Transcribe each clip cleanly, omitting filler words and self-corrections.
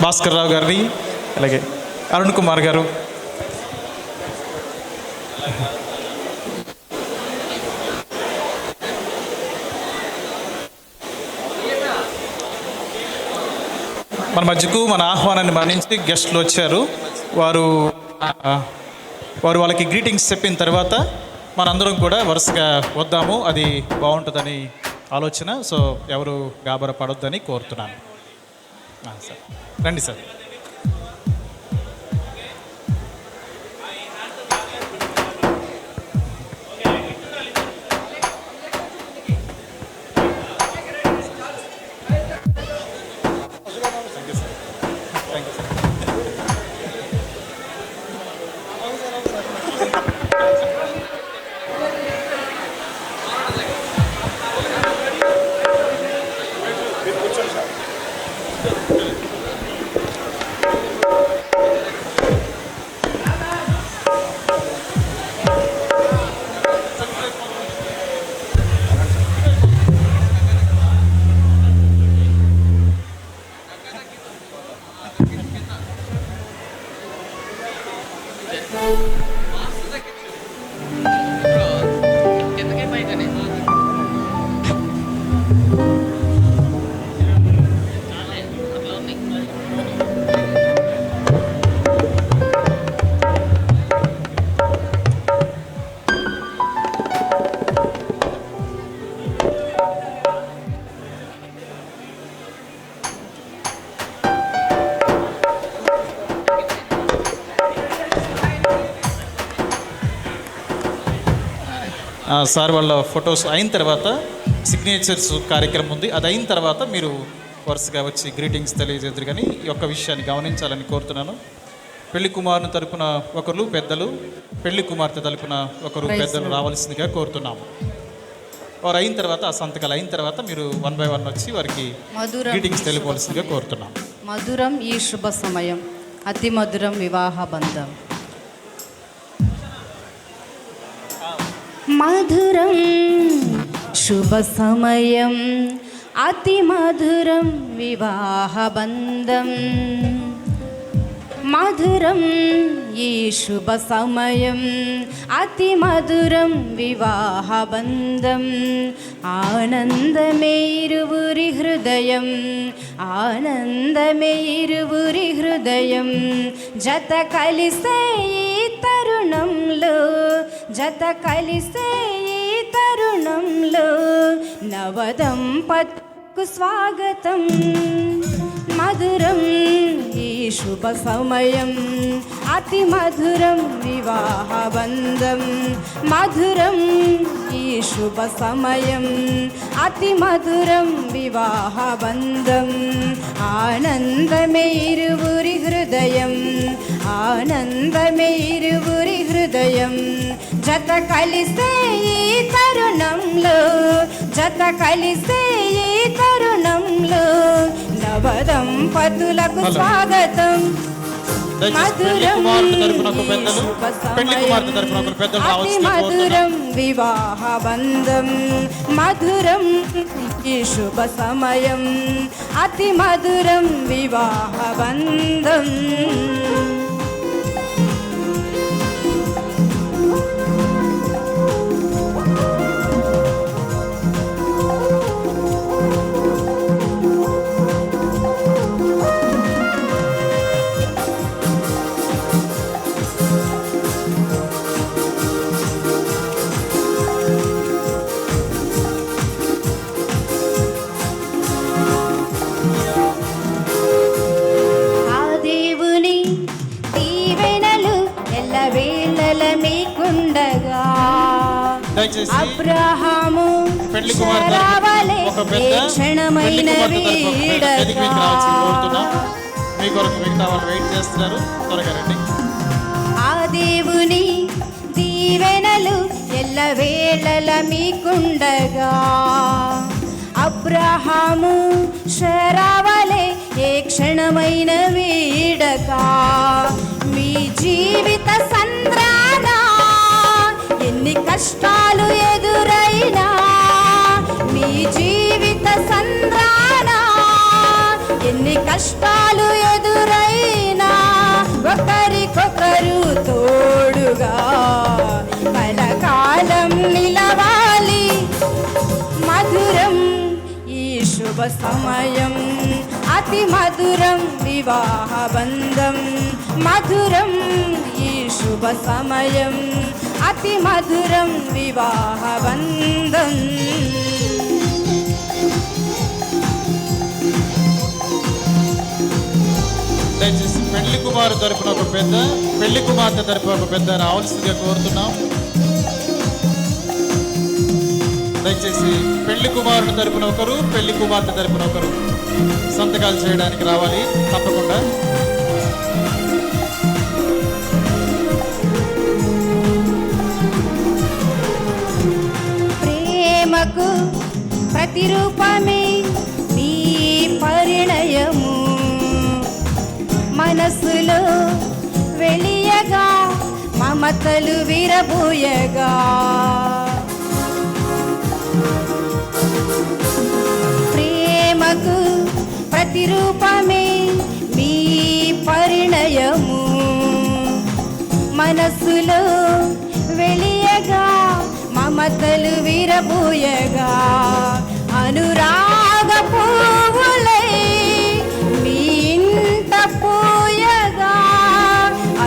భాస్కర్ రావు గారిని, అలాగే అరుణ్ కుమార్ గారు, మన మధ్యకు మన ఆహ్వానాన్ని మన్నించి గెస్టులు వచ్చారు. వారు వాళ్ళకి గ్రీటింగ్స్ చెప్పిన తర్వాత మనందరం కూడా వరుసగా వద్దాము, అది బాగుంటుందని ఆలోచన. సో ఎవరు గాబర పడొద్దని కోరుతున్నాను. సార్ రండి సార్. సార్ వాళ్ళ ఫొటోస్ అయిన తర్వాత సిగ్నేచర్స్ కార్యక్రమం ఉంది. అది అయిన తర్వాత మీరు వరుసగా వచ్చి గ్రీటింగ్స్ తెలియజేద్దరు. కానీ ఈ యొక్క విషయాన్ని గమనించాలని కోరుతున్నాను. పెళ్లి కుమారుని తరపున ఒకరు పెద్దలు, పెళ్లి కుమార్తె తరపున ఒకరు పెద్దలు రావాల్సిందిగా కోరుతున్నాము. వారు అయిన తర్వాత ఆ సంతకాలు అయిన తర్వాత మీరు 1 by 1 వచ్చి వారికి గ్రీటింగ్స్ తెలియవలసిందిగా కోరుతున్నాం. మధురం ఈ శుభ సమయం, అతి మధురం వివాహ బంధం. మధురం శుభ సమయం, అతి మధురం వివాహ బంధం. మధురం ఈ శుభ సమయం, అతి మధురం వివాహ బంధం. ఆనందమే ఇరువురి హృదయం, ఆనందమే ఇరువురి హృదయం. జత కలిసే ఈ తరుణంలో, జత కలిసే ఈ తరుణంలో నవదంపతులకు స్వాగతం. మధురం ఈ శుభ సమయం, అతి మధురం వివాహ బంధం. మధురం ఈ శుభ సమయం, అతి మధురం వివాహ బంధం. ఆనందమే ఇరువురి హృదయం, ఆనందమే ఇరువురి హృదయం. జత కలిసే ఈ తరుణంలో, జత కలిసే ఈ తరుణంలో నవదంపతులకు స్వాగతం. మధురం అతి మధురం వివాహ బంధం. మధురం ఈ శుభ సమయం, అతి మధురం వివాహ బంధం. అబ్రహాము శరావలే ఏ క్షణమైన వీడగా. ఆ దేవుని దీవెనలు ఎల్లవేళల మీకుండగా. అబ్రహాము శరావలే ఏ క్షణమైన వీడగా. మీ జీవిత సంద్రాన ఎన్ని కష్టాలు ఎదురైనా, మీ జీవిత సంద్రాన ఎన్ని కష్టాలు ఎదురైనా సమయం అతి మధురం వివాహ బంధం మధురం ఈ శుభ సమయం అతి మధురం వివాహ బంధం. దయచేసి పెళ్లి కుమారు తరపున ఒక పెద్ద, పెళ్లి కుమార్తె తరపున ఒక పెద్ద రావాల్సిందిగా కోరుతున్నాం. దయచేసి పెళ్లి కుమారుడు తరపున ఒకరు, పెళ్లి కుమార్తె తరపున ఒకరు సంతకాలు చేయడానికి రావాలి తప్పకుండా. ప్రేమకు ప్రతిరూపమే నీ పరిణయము మనసులో వెలియగా మమతలు విరబూయగా ప్రేమకు ప్రతిరూపమే మీ పరిణయము మనసులో వెలియగా మమతలు విరబూయగా అనురాగ పువ్వులై మీ ఇంట పూయగా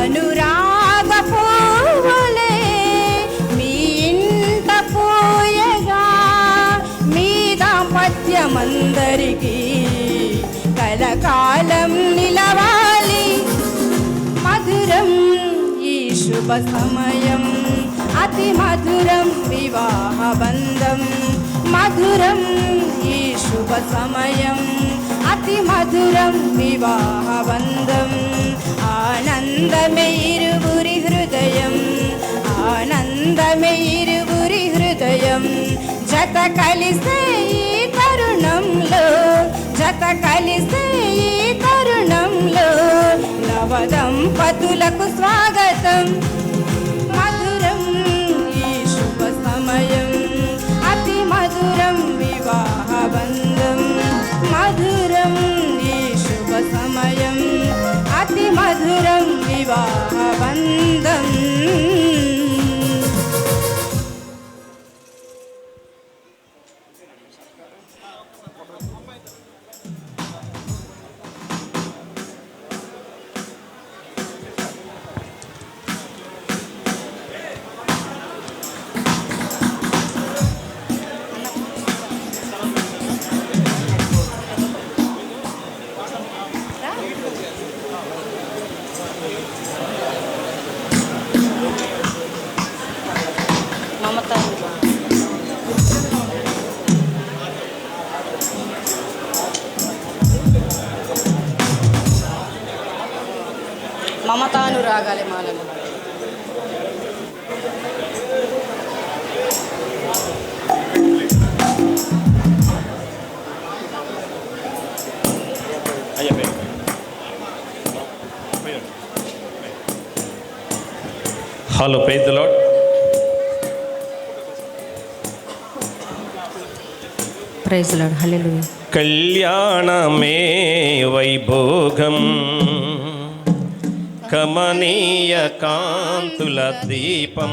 అనురాగ పువ్వులై మీ ఇంట పూయగా మీ దాంపత్యమందరికీ కలకాలం నిలవాలి మధురం ఈ శుభ సమయం అతి మధురం వివాహ బంధం మధురం ఈ శుభ సమయం అతి మధురం వివాహ బంధం. ఆనందమే ఇరువురి హృదయం ఆనందమే ఇరువురి హృదయం జత కలిసే ఈ తరుణంలో జత కలిసే ఈ తరుణంలో నవదంపతులకు స్వాగతం మధురం ఈ శుభ సమయం అతి మధురం వివాహ బంధం మధురం ఈ శుభ సమయం అతి మధురం వివాహ బంధం. మమతానురాగాలే మాలలు. Hello praise the Lord. Praise the Lord. Hallelujah. కళ్యాణమే వైభోగం కమనీయ కాంతుల దీపం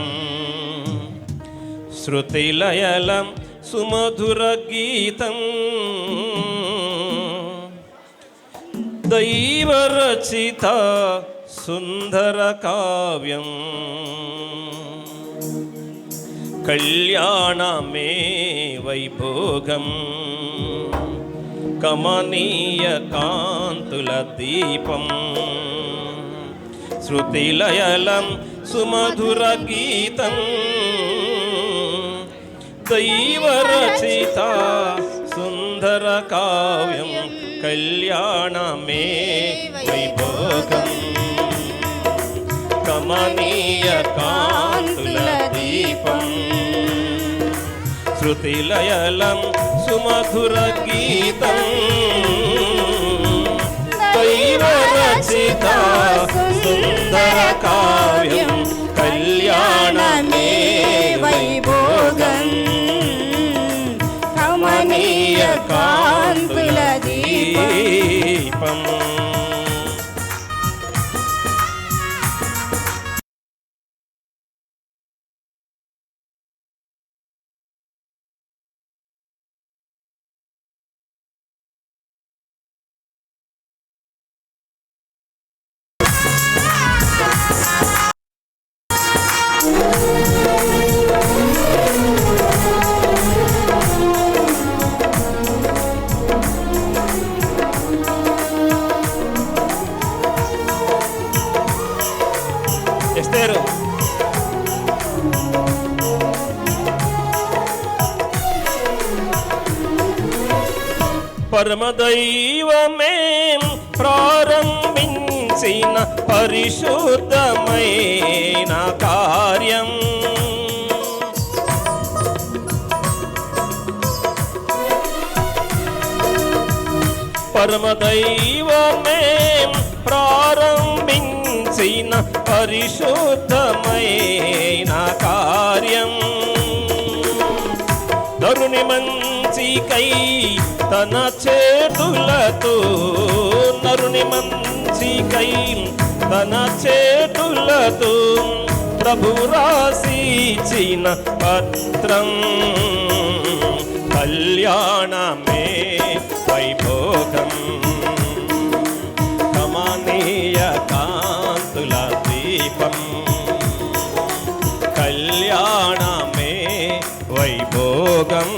శృతిలయలం సుమధుర గీతం దైవరచిత సుందర కావ్యం కళ్యాణమే వైభోగం కమనీయ కాంతుల దీపం శృతిలయలం సుమధుర గీతం దైవరచిత సుందర కావ్యం కళ్యాణమే వైభోగం కమనీయ కాంతుల దీపం శృతిలయలం సుమధుర గీతం దైవరచిత సుందర కావ్యం కళ్యాణమే వైభోగం కమనీయ కాంతుల దీపం. పరమదైవమే ప్రారంభించిన పరిశుద్ధమైన కార్యం. పరమదైవమే ప్రారంభించిన పరిశుద్ధమైన కార్యం. నరుని మంచికై తన చేతులతో, నరుని మంచికై తన చేతులతో ప్రభు రాసిచిన పత్రం. కళ్యాణమే వైభోగం, కమనీయ కాంతుల దీపం. కళ్యాణమే వైభోగం.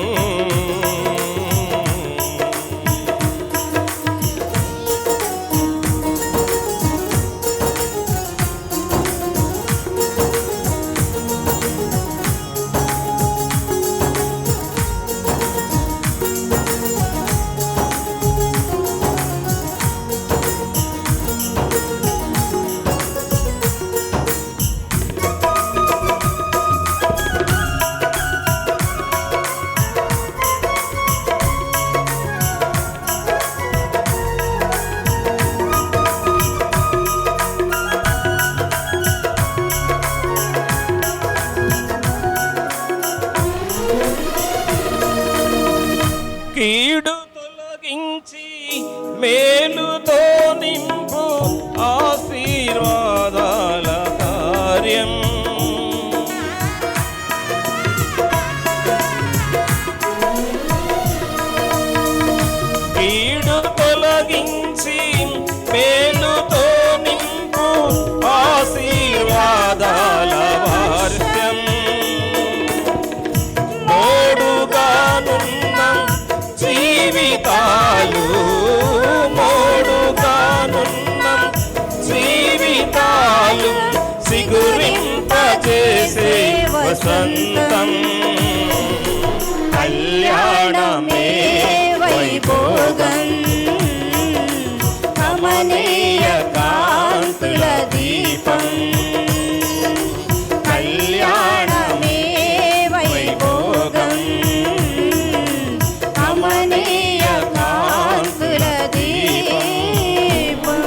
కీడు తొలగించి మేలుతో నింపు ఆశీర్వాదాల కార్యం. కీడు తొలగించి మేలుతో నింపు ఆశీర్వాదాల వార్ష్యం. మోడుగానున్న జీవితాలు, మోడుగానున్న జీవితాలు సిగురింపజేసే వసంతం. కళ్యాణమే వైభోగం, కమనీయ కాంతుల దీపం. కళ్యాణమే వైభోగం, కమనీయ కాంతుల దీపం.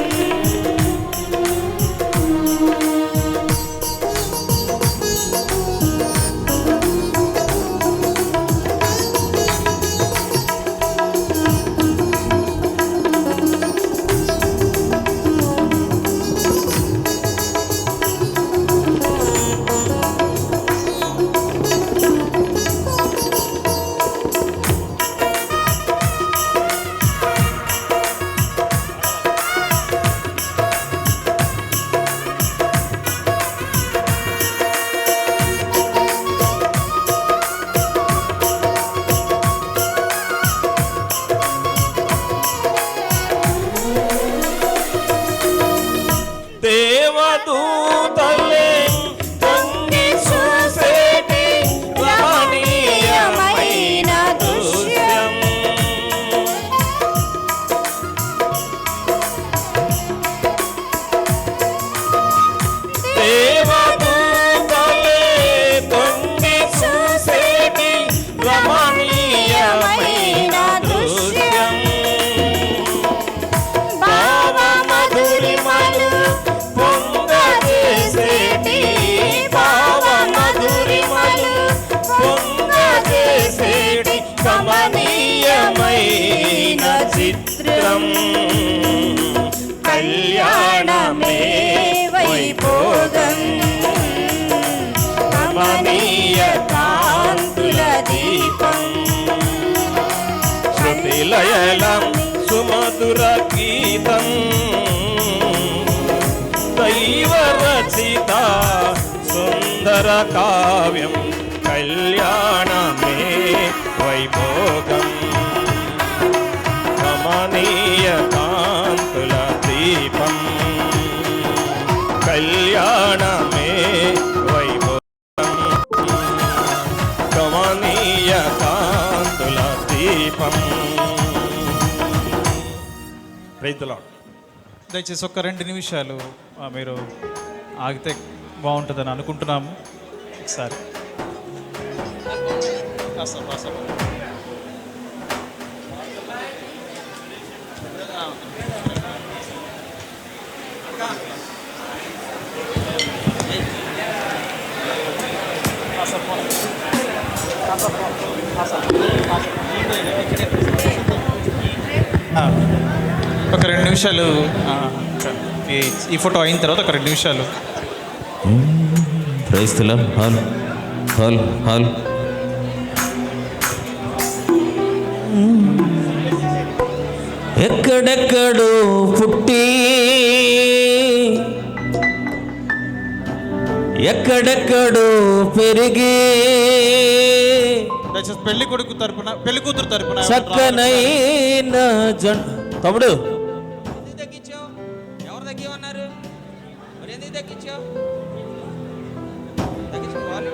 దేవదూతలే తొంగి చూసేటి రమణీయమైన దృశ్యం. దేవదూతలే తొంగి చూసేటి రమణీయమైన దృశ్యం. భావ మధురిమలు పొంగజేసేటి, భావ మధురిమలు పొంగజేసేటి కమనీయమైన చిత్రం. కళ్యాణమే వైభోగం, కమనీయ కాంతుల దీపం. శృతిలయలం సుమధుర గీతం, దైవరచిత సుందర కావ్యం. కళ్యాణమే వైభోగం, కమనీయ కాంతుల దీపం. కళ్యాణమే వైభోగం, కమనీయ కాంతుల దీపం. Praise the Lord. దయచేసి ఒక 2 నిమిషాలు మీరు ఆగితే బాగుంటుందని అనుకుంటున్నాము. ఒకసారి ఒక 2 నిమిషాలు ఈ ఫోటో అయిన తర్వాత ఒక 2 నిమిషాలు. Praise the Lord. హాల్ హాల్ హాల్. ఎక్కడెక్కడో పుట్టి ఎక్కడెక్కడో పెరిగి దయచేసి పెళ్లి కొడుకు తరపున పెళ్లి కూతురు తరపున చక్కనైన తమ్ముడు ఎందుకు తగ్గించావు? ఎవరు తగ్గిమన్నారు? మరి ఎందుకు తగ్గించావు? తగ్గించుకోవాలి.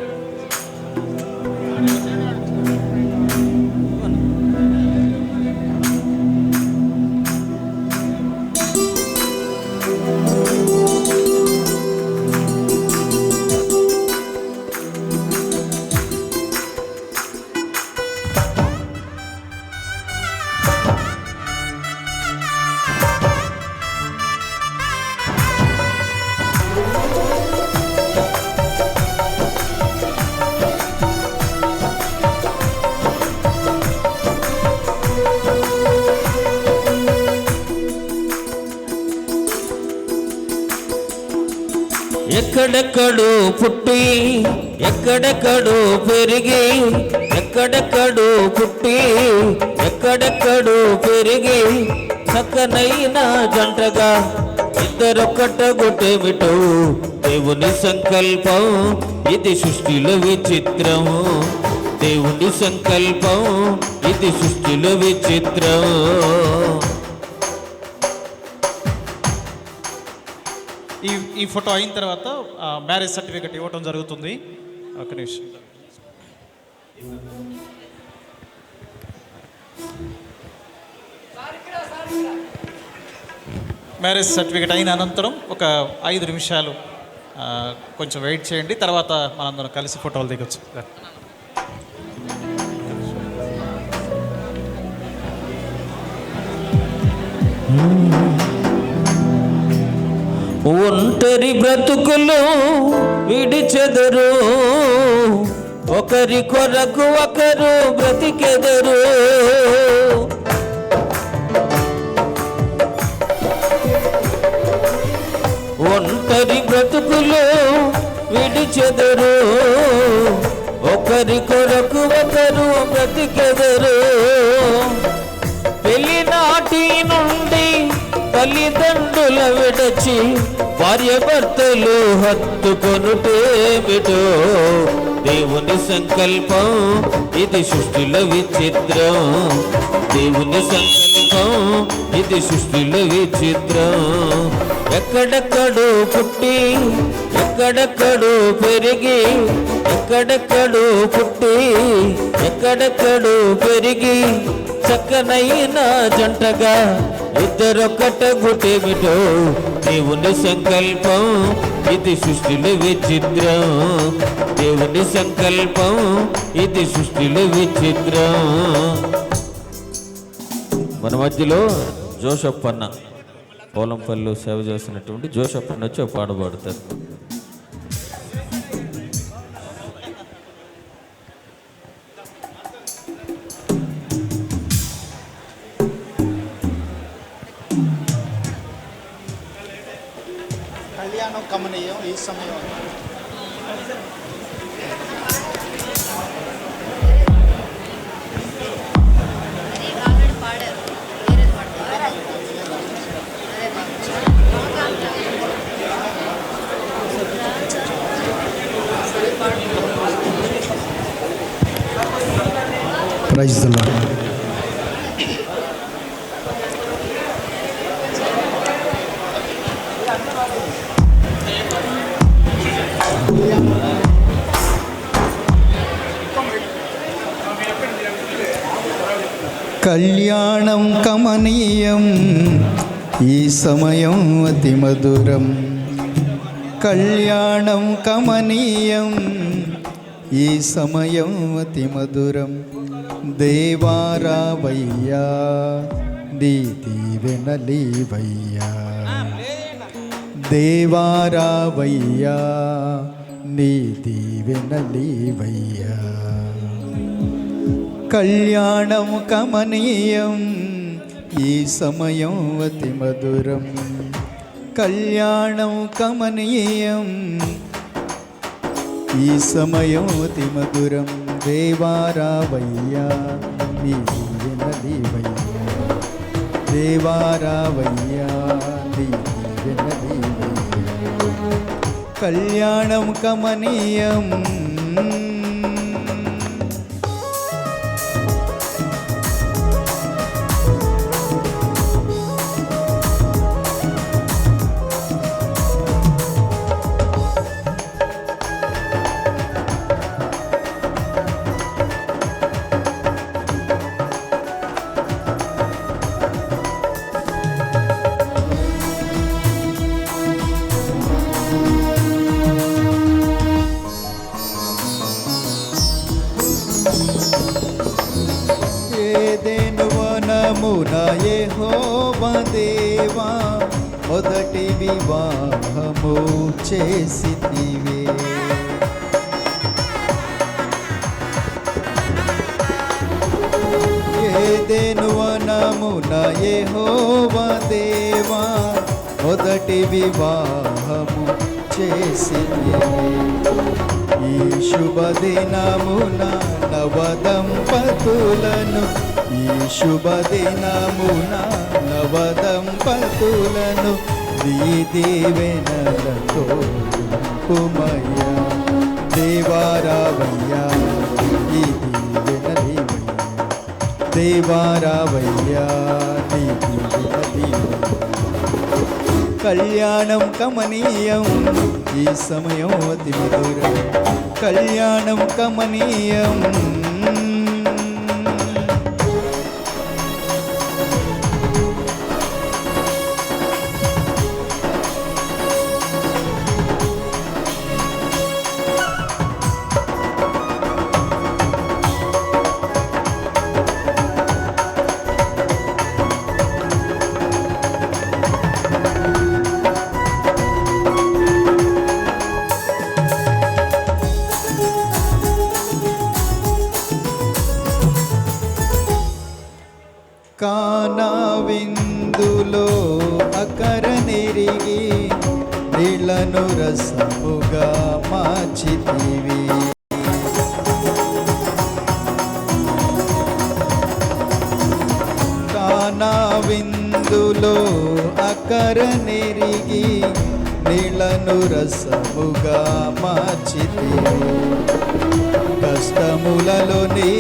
ఎక్కడెక్కడో పుట్టి ఎక్కడెక్కడో పెరిగి ఎక్కడెక్కడో పుట్టి ఎక్కడెక్కడో పెరిగి చక్కనైన జంటగా ఇద్దరొక్కటొకటేమిటో దేవుని సంకల్పం ఇది సృష్టిలో విచిత్రం. దేవుని సంకల్పం ఇది సృష్టిలో విచిత్రం. ఈ ఫోటో అయిన తర్వాత మ్యారేజ్ సర్టిఫికెట్ ఇవ్వటం జరుగుతుంది. ఒక నిమిషం. మ్యారేజ్ సర్టిఫికెట్ అయిన అనంతరం ఒక 5 నిమిషాలు కొంచెం వెయిట్ చేయండి. తర్వాత మనందరం కలిసి ఫోటోలు దిగొచ్చు. ఒంటరి బ్రతుకులు విడిచెదరు, ఒకరి కొరకు ఒకరు బ్రతికెదరు. ఒంటరి బ్రతుకులు విడిచెదరు, ఒకరి కొరకు ఒకరు బ్రతికెదరు. పెళ్లి నాటి నుండి తల్లిదండ్రుల విడచి భార్య భర్తలు హత్తుకొనుటేమిటో దేవుని సంకల్పం ఇది సృష్టిలో విచిత్రం. దేవుని సంకల్పం ఇది సృష్టిలో విచిత్రం. ఎక్కడెక్కడో పుట్టి ఎక్కడెక్కడో పెరిగి ఎక్కడెక్కడో పుట్టి ఎక్కడెక్కడో పెరిగి చక్కనైన జంటగా ఇద్దరొక్కటొకటేమిటో దేవుని సంకల్పం ఇది సృష్టిలో విచిత్రం. దేవుని సంకల్పం ఇది సృష్టిలో విచిత్రం. మన మధ్యలో జోసఫ్ అన్న పోలంపల్లిలో సేవ చేస్తున్నటువంటి జోసఫ్ అన్న వచ్చి పాట పాడతారు. కళ్యాణం కమనీయం ఈ సమయం. Praise the Lord. కళ్యాణం కమనీయం ఈ సమయం అతి మధురం, కళ్యాణం కమనీయం. ఈ సమయం అతి మధురం, దేవారావయ్యా నీ దీవెనలీవయ్యా. దేవారావయ్యా నీ దీవెనలీవయ్యా. కళ్యాణం కమనీయం, ఈ సమయం అతి మధురం, కళ్యాణం కమనీయం. ఈ సమయం అతి మధురం, దేవారావయ్యా నీ దీవెనలీవయ్యా. దేవారావయ్యా నీ దీవెనలీవయ్యా. కళ్యాణం కమనీయం. ఏదెను వనమున యెహోవా దేవా మొదటి వివాహము చేసితివే. ఏదెను వనమున యెహోవా దేవా మొదటి వివాహము చేసితివే. ఈ శుభదినమున నవదంపతులను, ఈ శుభదినమున నవదంపతులను నీ దీవెనలతో నింపుమయ్యా. దేవారావయ్యా ఈ దీవెనలీవయ్యా. దేవారావయ్యా నీ దీవెనలీవయ్యా. కళ్యాణం కమనీయం, ఈ సమయం అతి మధురం, కళ్యాణం కమనీయం. కానా విందులో అకరనెరిగి నీళ్లను రసముగా మార్చితివి. కానా విందులో అకరనెరిగి నీళ్లను రసముగా మార్చితివి. కష్టములలో నీ